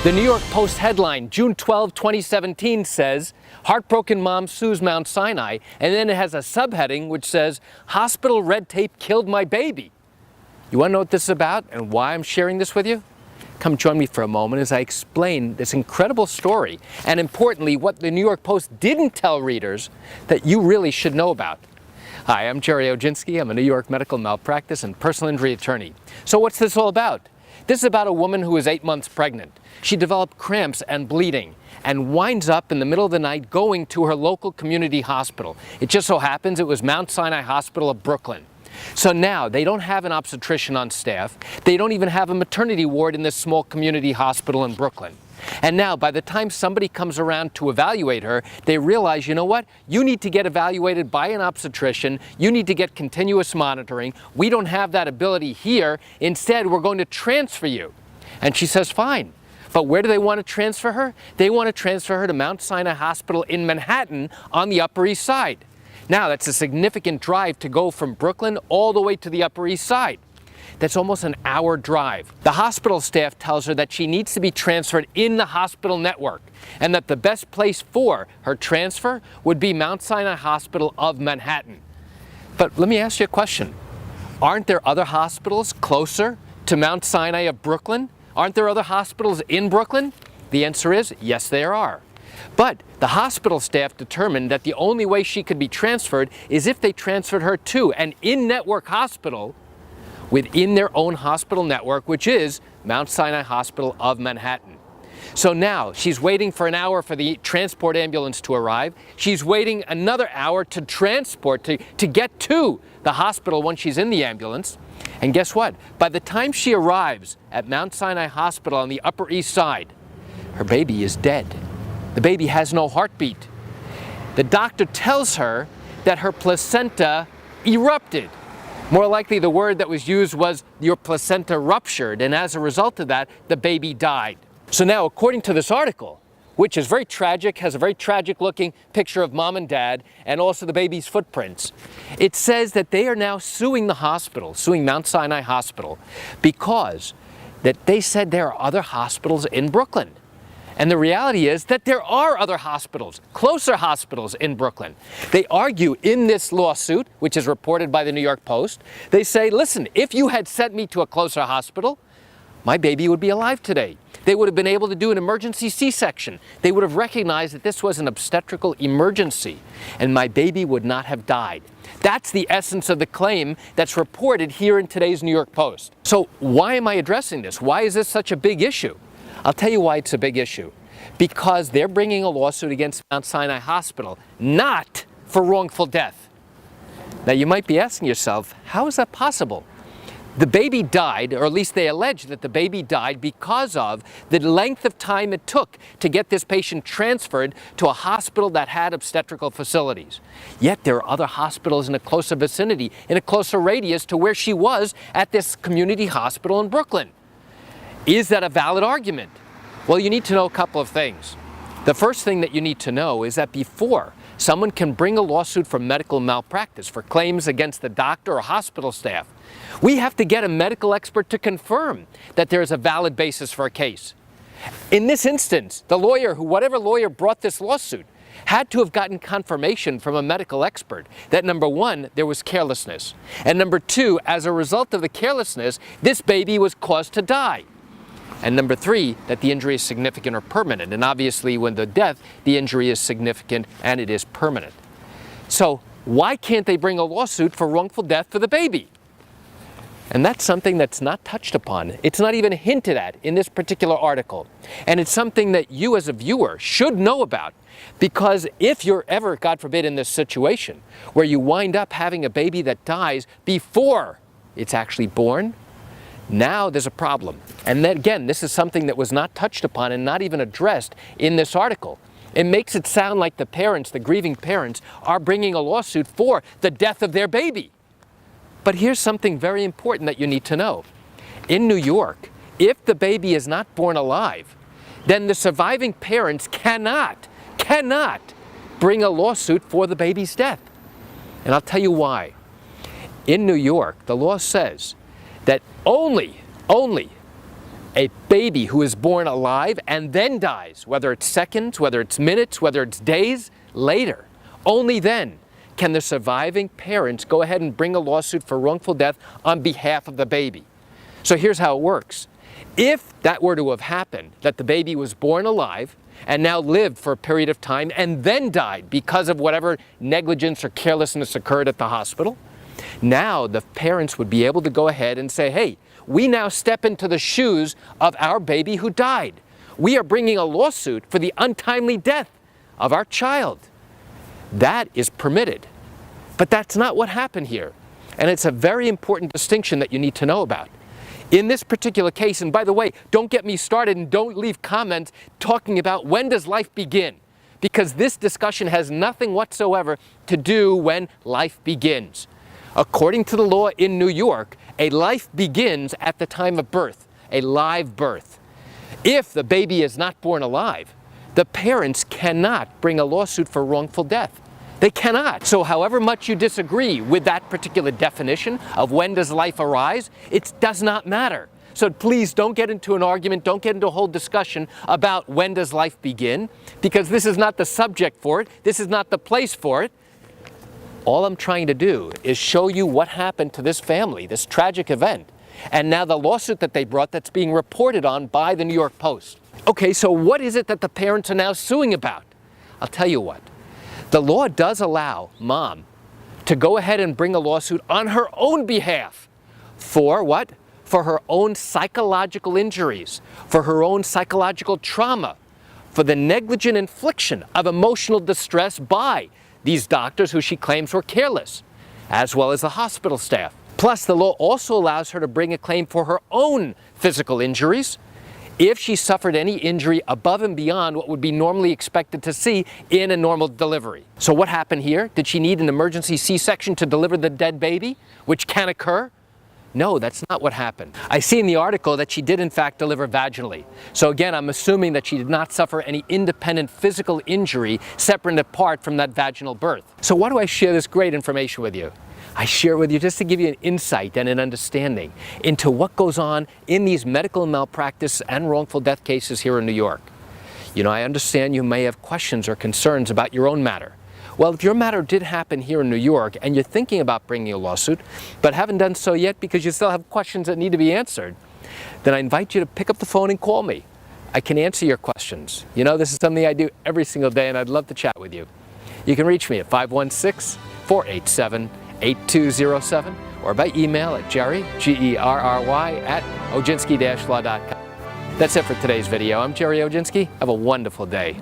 The New York Post headline, June 12, 2017 says, "Heartbroken mom sues Mount Sinai," and then it has a subheading which says, "Hospital red tape killed my baby." You want to know what this is about and why I'm sharing this with you? Come join me for a moment as I explain this incredible story, and importantly, what the New York Post didn't tell readers that you really should know about. Hi, I'm Gerry Oginski. I'm a New York medical malpractice and personal injury attorney. So what's this all about? This is about a woman who is 8 months pregnant. She developed cramps and bleeding and winds up in the middle of the night going to her local community hospital. It just so happens it was Mount Sinai Hospital of Brooklyn. So now they don't have an obstetrician on staff. They don't even have a maternity ward in this small community hospital in Brooklyn. And now by the time somebody comes around to evaluate her, they realize, you know what? You need to get evaluated by an obstetrician. You need to get continuous monitoring. We don't have that ability here. Instead, we're going to transfer you. And she says, fine. But where do they want to transfer her? They want to transfer her to Mount Sinai Hospital in Manhattan on the Upper East Side. Now, that's a significant drive to go from Brooklyn all the way to the Upper East Side. That's almost an hour drive. The hospital staff tells her that she needs to be transferred in the hospital network and that the best place for her transfer would be Mount Sinai Hospital of Manhattan. But let me ask you a question. Aren't there other hospitals closer to Mount Sinai of Brooklyn? Aren't there other hospitals in Brooklyn? The answer is yes, there are. But the hospital staff determined that the only way she could be transferred is if they transferred her to an in-network hospital within their own hospital network, which is Mount Sinai Hospital of Manhattan. So now she's waiting for an hour for the transport ambulance to arrive. She's waiting another hour to transport, to get to the hospital once she's in the ambulance. And guess what? By the time she arrives at Mount Sinai Hospital on the Upper East Side, her baby is dead. The baby has no heartbeat. The doctor tells her that her placenta erupted. More likely, the word that was used was your placenta ruptured, and as a result of that, the baby died. So now, according to this article, which is very tragic, has a very tragic looking picture of mom and dad, and also the baby's footprints, it says that they are now suing the hospital, suing Mount Sinai Hospital, because that they said there are other hospitals in Brooklyn. And the reality is that there are other hospitals, closer hospitals in Brooklyn. They argue in this lawsuit, which is reported by the New York Post, they say, listen, if you had sent me to a closer hospital, my baby would be alive today. They would have been able to do an emergency C-section. They would have recognized that this was an obstetrical emergency, and my baby would not have died. That's the essence of the claim that's reported here in today's New York Post. So why am I addressing this? Why is this such a big issue? I'll tell you why it's a big issue. Because they're bringing a lawsuit against Mount Sinai Hospital, not for wrongful death. Now you might be asking yourself, how is that possible? The baby died, or at least they allege that the baby died because of the length of time it took to get this patient transferred to a hospital that had obstetrical facilities. Yet there are other hospitals in a closer vicinity, in a closer radius to where she was at this community hospital in Brooklyn. Is that a valid argument? Well, you need to know a couple of things. The first thing that you need to know is that before someone can bring a lawsuit for medical malpractice, for claims against the doctor or hospital staff, we have to get a medical expert to confirm that there is a valid basis for a case. In this instance, the lawyer, whatever lawyer brought this lawsuit, had to have gotten confirmation from a medical expert that, number one, there was carelessness, and number two, as a result of the carelessness, this baby was caused to die. And number three, that the injury is significant or permanent. And obviously, when the death, the injury is significant and it is permanent. So why can't they bring a lawsuit for wrongful death for the baby? And that's something that's not touched upon. It's not even hinted at in this particular article. And it's something that you as a viewer should know about. Because if you're ever, God forbid, in this situation where you wind up having a baby that dies before it's actually born, now there's a problem. And then again, this is something that was not touched upon and not even addressed in this article. It makes it sound like the parents, the grieving parents, are bringing a lawsuit for the death of their baby. But here's something very important that you need to know. In New York, if the baby is not born alive, then the surviving parents cannot bring a lawsuit for the baby's death. And I'll tell you why. In New York, the law says that only A baby who is born alive and then dies, whether it's seconds, whether it's minutes, whether it's days later, only then can the surviving parents go ahead and bring a lawsuit for wrongful death on behalf of the baby. So here's how it works. If that were to have happened, that the baby was born alive and now lived for a period of time and then died because of whatever negligence or carelessness occurred at the hospital, now the parents would be able to go ahead and say, hey, we now step into the shoes of our baby who died. We are bringing a lawsuit for the untimely death of our child. That is permitted. But that's not what happened here. And it's a very important distinction that you need to know about. In this particular case, and by the way, don't get me started and don't leave comments talking about when does life begin, because this discussion has nothing whatsoever to do when life begins. According to the law in New York, a life begins at the time of birth, a live birth. If the baby is not born alive, the parents cannot bring a lawsuit for wrongful death. They cannot. So however much you disagree with that particular definition of when does life arise, it does not matter. So please don't get into an argument, don't get into a whole discussion about when does life begin, because this is not the subject for it, this is not the place for it. All I'm trying to do is show you what happened to this family, this tragic event, and now the lawsuit that they brought that's being reported on by the New York Post. Okay, so what is it that the parents are now suing about? I'll tell you what. The law does allow mom to go ahead and bring a lawsuit on her own behalf for what? For her own psychological injuries, for her own psychological trauma, for the negligent infliction of emotional distress by these doctors who she claims were careless, as well as the hospital staff. Plus, the law also allows her to bring a claim for her own physical injuries if she suffered any injury above and beyond what would be normally expected to see in a normal delivery. So what happened here? Did she need an emergency C-section to deliver the dead baby, which can occur? No, that's not what happened. I see in the article that she did in fact deliver vaginally. So again, I'm assuming that she did not suffer any independent physical injury separate and apart from that vaginal birth. So why do I share this great information with you? I share it with you just to give you an insight and an understanding into what goes on in these medical malpractice and wrongful death cases here in New York. You know, I understand you may have questions or concerns about your own matter. Well, if your matter did happen here in New York and you're thinking about bringing a lawsuit, but haven't done so yet because you still have questions that need to be answered, then I invite you to pick up the phone and call me. I can answer your questions. You know, this is something I do every single day and I'd love to chat with you. You can reach me at 516-487-8207 or by email at Gerry, G-E-R-R-Y, at oginski-law.com. That's it for today's video. I'm Gerry Oginski. Have a wonderful day.